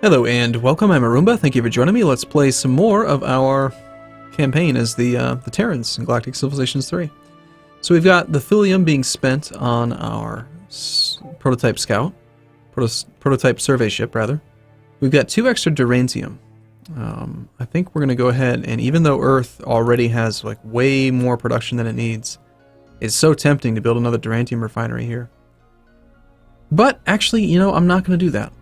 Hello and welcome, I'm Arumba, thank you for joining me. Let's play some more of our campaign as the Terrans in Galactic Civilizations 3. So we've got the thulium being spent on our prototype scout, prototype survey ship rather. We've got 2 extra durantium. I think we're going to go ahead and even though Earth already has like way more production than it needs, it's so tempting to build another durantium refinery here. But actually, you know, I'm not going to do that.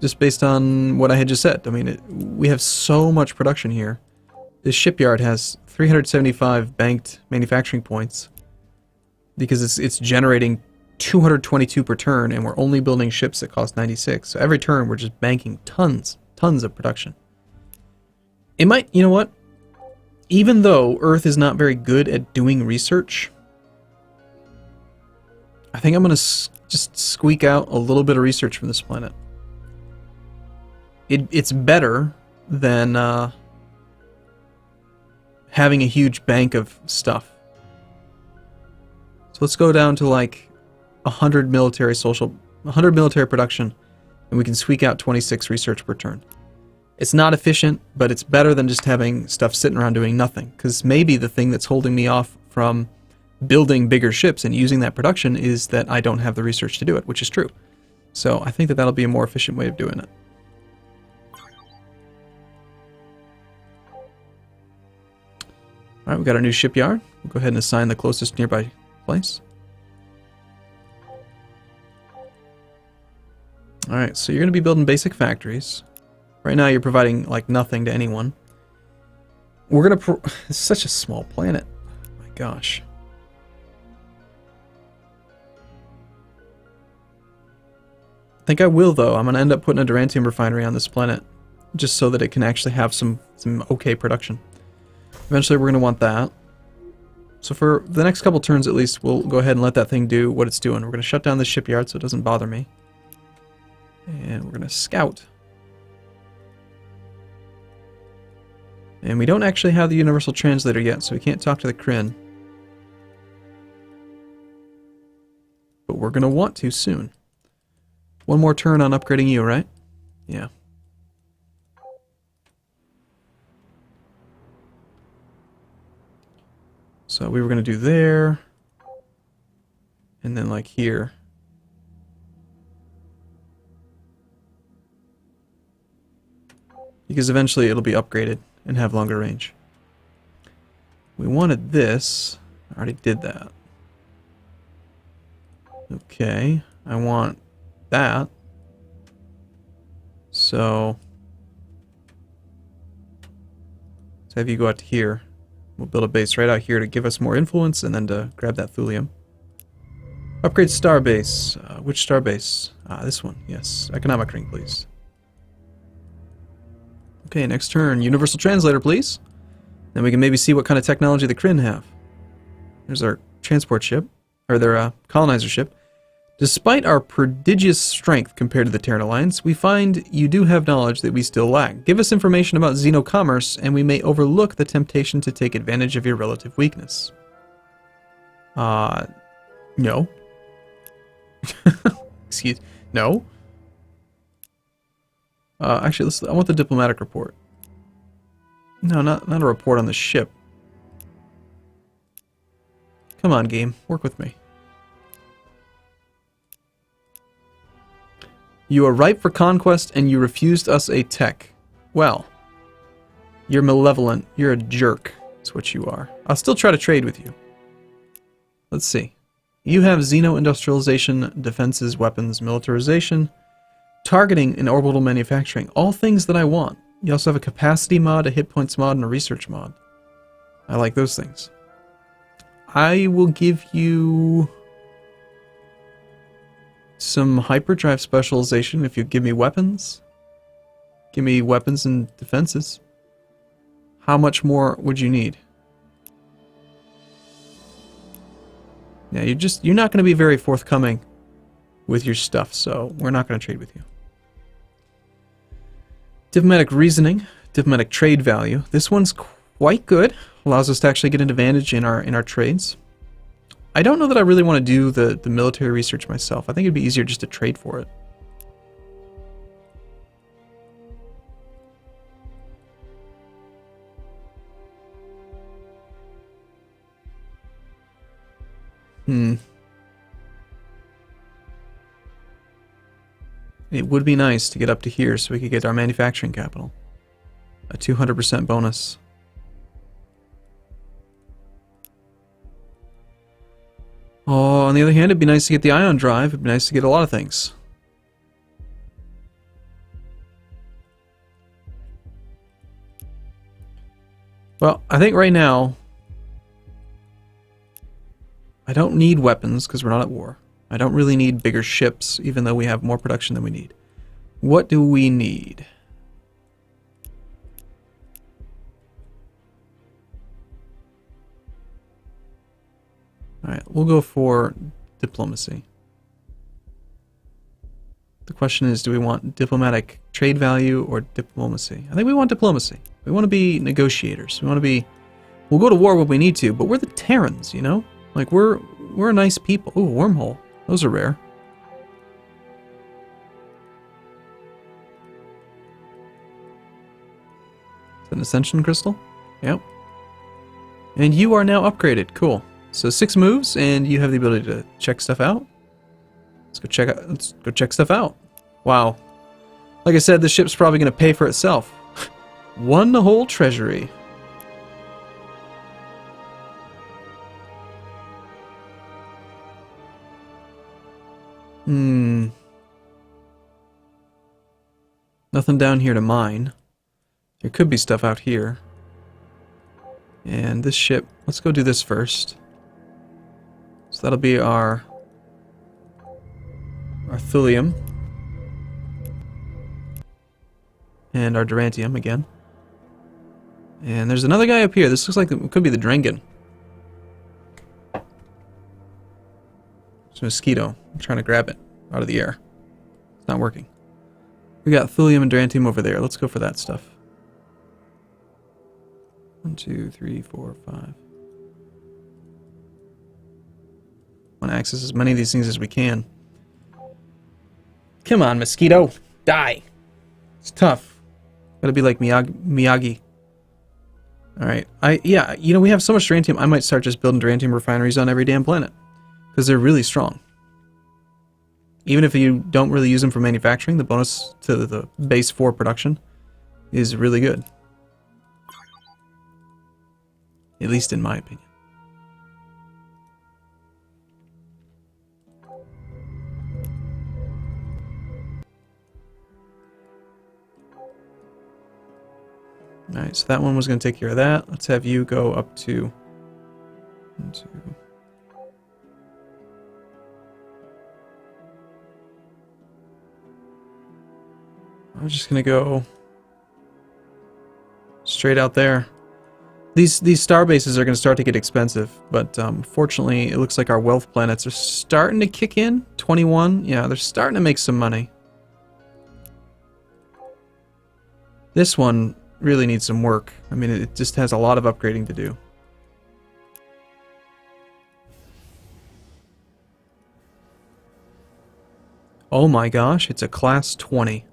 Just based on what I had just said. I mean, we have so much production here. This shipyard has 375 banked manufacturing points because it's generating 222 per turn, and we're only building ships that cost 96. So every turn we're just banking tons of production. It might, you know what? Even though Earth is not very good at doing research, I think I'm going to just squeak out a little bit of research from this planet. It's better than having a huge bank of stuff. So let's go down to like 100 military production, and we can squeak out 26 research per turn. It's not efficient, but it's better than just having stuff sitting around doing nothing. Because maybe the thing that's holding me off from building bigger ships and using that production is that I don't have the research to do it, which is true. So I think that that'll be a more efficient way of doing it. Alright, we've got our new shipyard. We'll go ahead and assign the closest nearby place. Alright, so you're going to be building basic factories. Right now you're providing like nothing to anyone. We're going to... It's such a small planet. Oh my gosh. I think I will though. I'm going to end up putting a durantium refinery on this planet. Just so that it can actually have some okay production. Eventually we're going to want that. So for the next couple turns at least, we'll go ahead and let that thing do what it's doing. We're going to shut down this shipyard so it doesn't bother me. And we're going to scout. And we don't actually have the universal translator yet, so we can't talk to the Kryn. But we're going to want to soon. One more turn on upgrading you, right? Yeah. So we were going to do there, and then like here. Because eventually it'll be upgraded and have longer range. We wanted this. I already did that. Okay, I want that. So let's have you go out to here. We'll build a base right out here to give us more influence and then to grab that thulium. Upgrade starbase. Which starbase? This one. Yes. Economic ring, please. Okay, next turn. Universal translator, please. Then we can maybe see what kind of technology the Kryn have. There's our transport ship. Or their colonizer ship. Despite our prodigious strength compared to the Terran Alliance, we find you do have knowledge that we still lack. Give us information about xenocommerce, and we may overlook the temptation to take advantage of your relative weakness. No. Excuse, no. Actually, I want the diplomatic report. No, not a report on the ship. Come on, game, work with me. You are ripe for conquest, and you refused us a tech. Well, you're malevolent. You're a jerk. That's what you are. I'll still try to trade with you. Let's see. You have xeno-industrialization, defenses, weapons, militarization, targeting, and orbital manufacturing. All things that I want. You also have a capacity mod, a hit points mod, and a research mod. I like those things. I will give you some hyperdrive specialization if you give me weapons. Give me weapons and defenses. How much more would you need? Yeah, you're not going to be very forthcoming with your stuff, so we're not going to trade with you. Diplomatic reasoning, diplomatic trade value. This one's quite good. Allows us to actually get an advantage in our trades. I don't know that I really want to do the military research myself. I think it'd be easier just to trade for it. Hmm. It would be nice to get up to here so we could get our manufacturing capital. A 200% bonus. Oh, on the other hand, it'd be nice to get the ion drive. It'd be nice to get a lot of things. Well, I think right now, I don't need weapons because we're not at war. I don't really need bigger ships, even though we have more production than we need. What do we need? Alright, we'll go for diplomacy. The question is, do we want diplomatic trade value or diplomacy? I think we want diplomacy. We want to be negotiators. We want to be... We'll go to war when we need to, but we're the Terrans, you know? Like, we're a nice people. Ooh, wormhole. Those are rare. Is that an ascension crystal? Yep. And you are now upgraded. Cool. So 6 moves, and you have the ability to check stuff out. Let's go check stuff out. Wow. Like I said, the ship's probably going to pay for itself. One whole treasury. Nothing down here to mine. There could be stuff out here. And this ship, let's go do this first. So that'll be our thulium. And our durantium again. And there's another guy up here. This looks like it could be the Drengen. It's a mosquito. I'm trying to grab it out of the air. It's not working. We got thulium and durantium over there. Let's go for that stuff. 1, 2, 3, 4, 5. Want to access as many of these things as we can. Come on, mosquito. Die. It's tough. Gotta be like Miyagi. Alright. Yeah, you know, we have so much durantium, I might start just building durantium refineries on every damn planet. Because they're really strong. Even if you don't really use them for manufacturing, the bonus to the base 4 production is really good. At least in my opinion. Alright, so that one was going to take care of that. Let's have you go up to... 1, 2... I'm just going to go straight out there. These star bases are going to start to get expensive, but fortunately it looks like our wealth planets are starting to kick in. 21, yeah, they're starting to make some money. This one really needs some work. I mean, it just has a lot of upgrading to do. Oh my gosh, it's a class 20.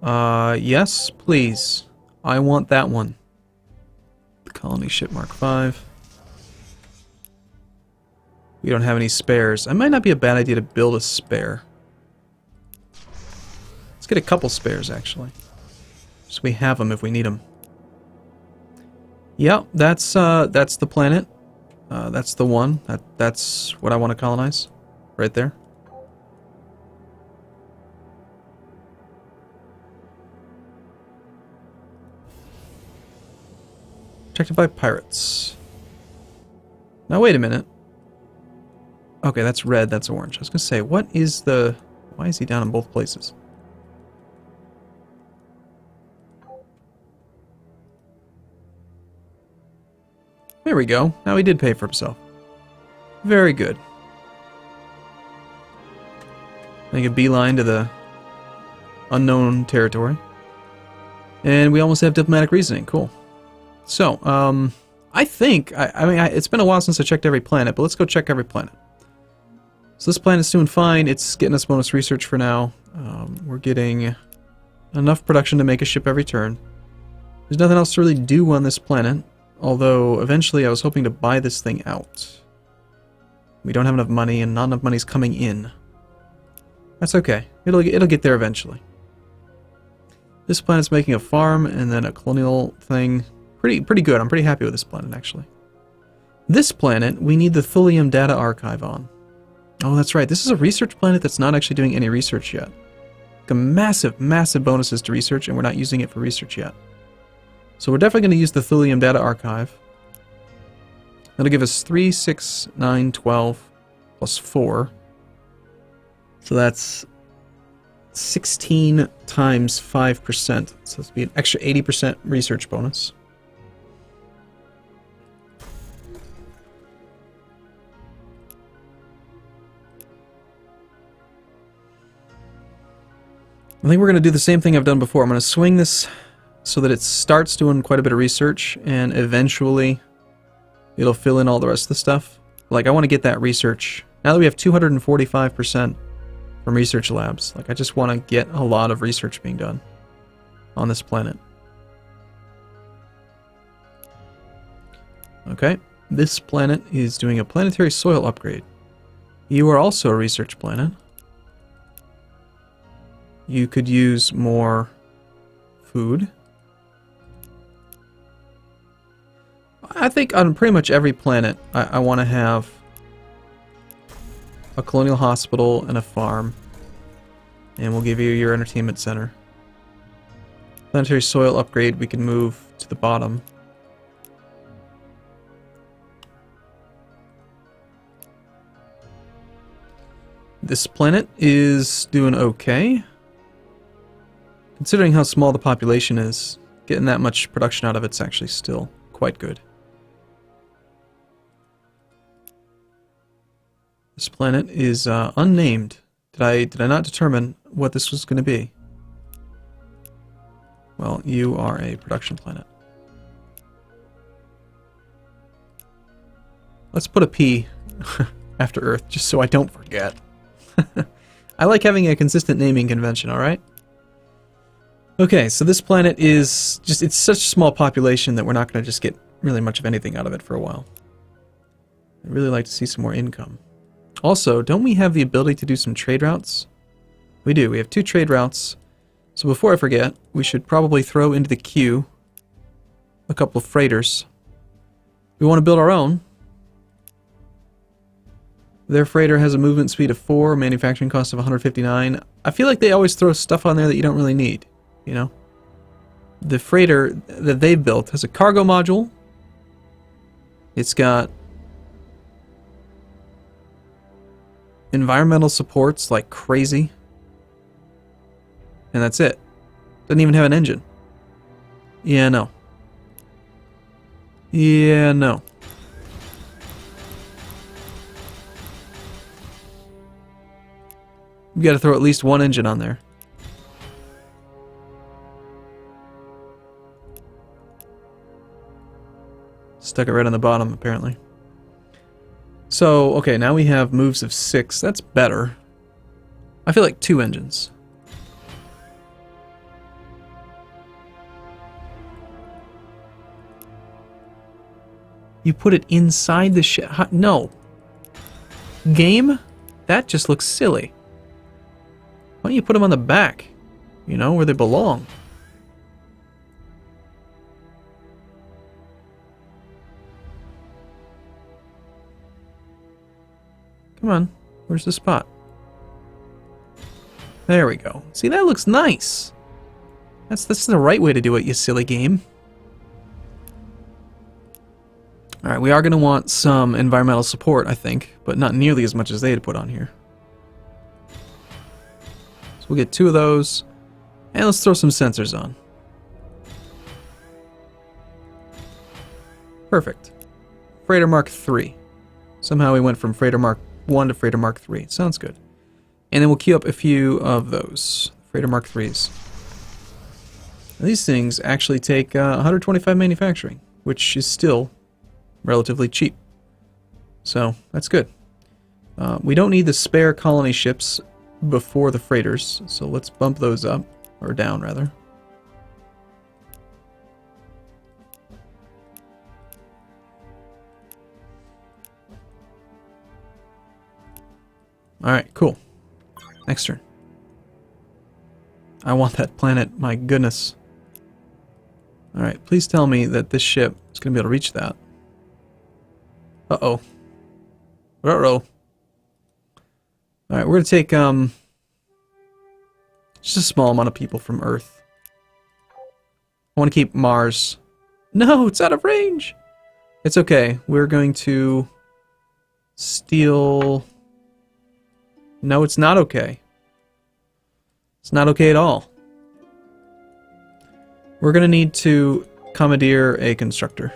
Yes, please. I want that one. The colony ship Mark 5. We don't have any spares. It might not be a bad idea to build a spare. Let's get a couple spares, actually. So we have them if we need them. Yep, that's the planet. That's the one. That's what I want to colonize. Right there. Protected by pirates. Now wait a minute. Okay, that's red, that's orange. I was gonna say, what is the... Why is he down in both places? There we go. Now he did pay for himself. Very good. Make a beeline to the unknown territory. And we almost have diplomatic reasoning. Cool. So, I think, I mean, it's been a while since I checked every planet, but let's go check every planet. So this planet's doing fine. It's getting us bonus research for now. We're getting enough production to make a ship every turn. There's nothing else to really do on this planet, although eventually I was hoping to buy this thing out. We don't have enough money, and not enough money's coming in. That's okay. It'll get there eventually. This planet's making a farm and then a colonial thing. Pretty good. I'm pretty happy with this planet, actually. This planet, we need the Thulium data archive on. Oh, that's right. This is a research planet that's not actually doing any research yet. Like a massive bonuses to research, and we're not using it for research yet. So we're definitely going to use the Thulium data archive. That'll give us 3, 6, 9, 12, plus 4. So that's 16 times 5%. So this will be an extra 80% research bonus. I think we're going to do the same thing I've done before. I'm going to swing this so that it starts doing quite a bit of research, and eventually it'll fill in all the rest of the stuff. Like, I want to get that research. Now that we have 245% from research labs, like, I just want to get a lot of research being done on this planet. Okay, this planet is doing a planetary soil upgrade. You are also a research planet. You could use more food. I think on pretty much every planet, I want to have a colonial hospital and a farm. And we'll give you your entertainment center. Planetary soil upgrade, we can move to the bottom. This planet is doing okay. Considering how small the population is, getting that much production out of it's actually still quite good. This planet is unnamed. Did I not determine what this was going to be? Well, you are a production planet. Let's put a P after Earth, just so I don't forget. I like having a consistent naming convention, alright? Okay, so this planet is just, it's such a small population that we're not going to just get really much of anything out of it for a while. I'd really like to see some more income. Also, don't we have the ability to do some trade routes? We do. We have 2 trade routes. So before I forget, we should probably throw into the queue a couple of freighters. We want to build our own. Their freighter has a movement speed of 4, manufacturing cost of 159. I feel like they always throw stuff on there that you don't really need, you know? The freighter that they've built has a cargo module. It's got environmental supports like crazy. And that's it. Doesn't even have an engine. Yeah, no. Yeah, no. You gotta throw at least one engine on there. Stuck it right on the bottom, apparently. So, okay, now we have moves of 6. That's better. I feel like 2 engines. You put it inside the ship? No. Game? That just looks silly. Why don't you put them on the back? You know, where they belong. Come on. Where's the spot? There we go. See, that looks nice. That's the right way to do it, you silly game. Alright, we are going to want some environmental support, I think, but not nearly as much as they had put on here. So we'll get 2 of those, and let's throw some sensors on. Perfect. Freighter Mark III. Somehow we went from Freighter Mark 1 to Freighter Mark III. Sounds good. And then we'll queue up a few of those. Freighter Mark IIIs. Now, these things actually take 125 manufacturing, which is still relatively cheap. So, that's good. We don't need the spare colony ships before the freighters, so let's bump those up. Or down, rather. Alright, cool. Next turn. I want that planet, my goodness. Alright, please tell me that this ship is going to be able to reach that. Uh-oh. Uh-oh. Alright, we're going to take, just a small amount of people from Earth. I want to keep Mars. No, it's out of range! It's okay. We're going to steal... No, it's not okay. It's not okay at all. We're going to need to commandeer a constructor.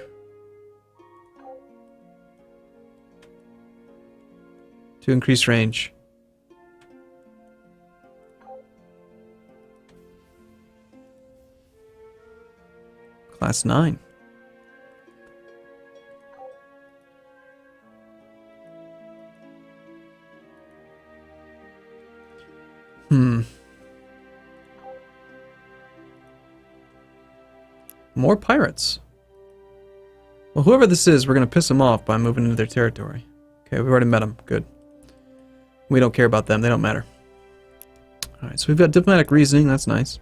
To increase range. Class 9. More pirates. Well, whoever this is, we're going to piss them off by moving into their territory. Okay, we've already met them. Good. We don't care about them. They don't matter. Alright, so we've got diplomatic reasoning. That's nice.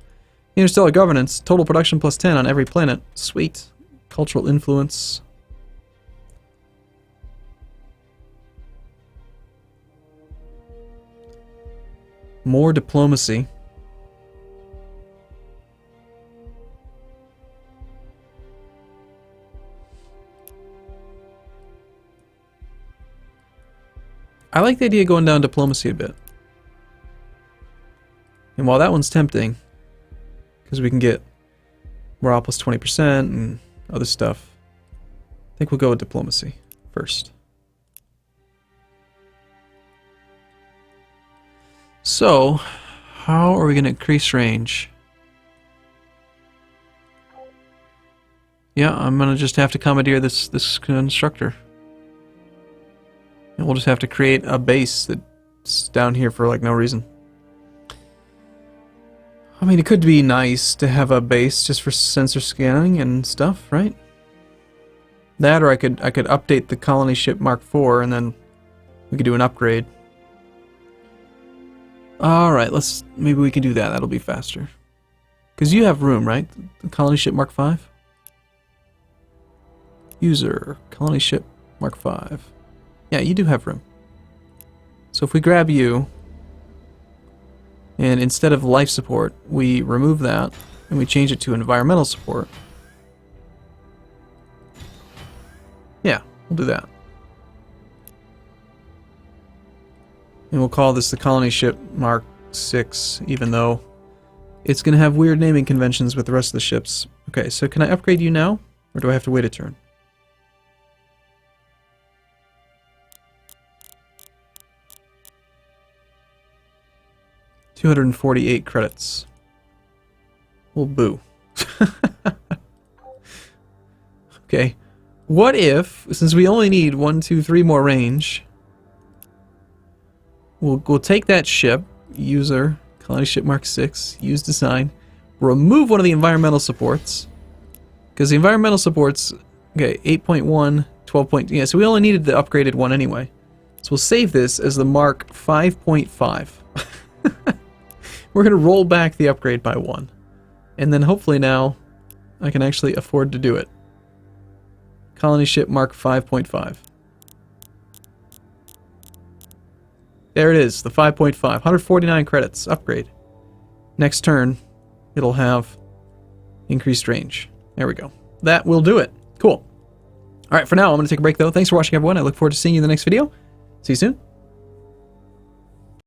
Interstellar governance. Total production plus 10 on every planet. Sweet. Cultural influence. More diplomacy. I like the idea of going down diplomacy a bit. And while that one's tempting, because we can get morale plus 20% and other stuff, I think we'll go with diplomacy first. So, how are we going to increase range? Yeah, I'm going to just have to commandeer this constructor. And we'll just have to create a base that's down here for like no reason. I mean, it could be nice to have a base just for sensor scanning and stuff, right? That, or I could update the colony ship Mark IV and then we could do an upgrade. Alright, maybe we can do that. That'll be faster. Because you have room, right? The colony ship Mark V? User, colony ship Mark V. Yeah, you do have room. So if we grab you, and instead of life support, we remove that, and we change it to environmental support. Yeah, we'll do that. And we'll call this the colony ship Mark VI, even though it's going to have weird naming conventions with the rest of the ships. Okay, so can I upgrade you now, or do I have to wait a turn? $248 credits. Well, boo. Okay. What if, since we only need 1, 2, 3 more range, we'll take that ship, user, colony ship Mark VI, use design, remove one of the environmental supports, because the environmental supports, okay, 8.1, 12. Yeah, so we only needed the upgraded one anyway. So we'll save this as the Mark 5.5. We're going to roll back the upgrade by 1. And then hopefully now I can actually afford to do it. Colony ship Mark 5.5. There it is, the 5.5. 149 credits. Upgrade. Next turn, it'll have increased range. There we go. That will do it. Cool. Alright, for now, I'm going to take a break though. Thanks for watching, everyone. I look forward to seeing you in the next video. See you soon.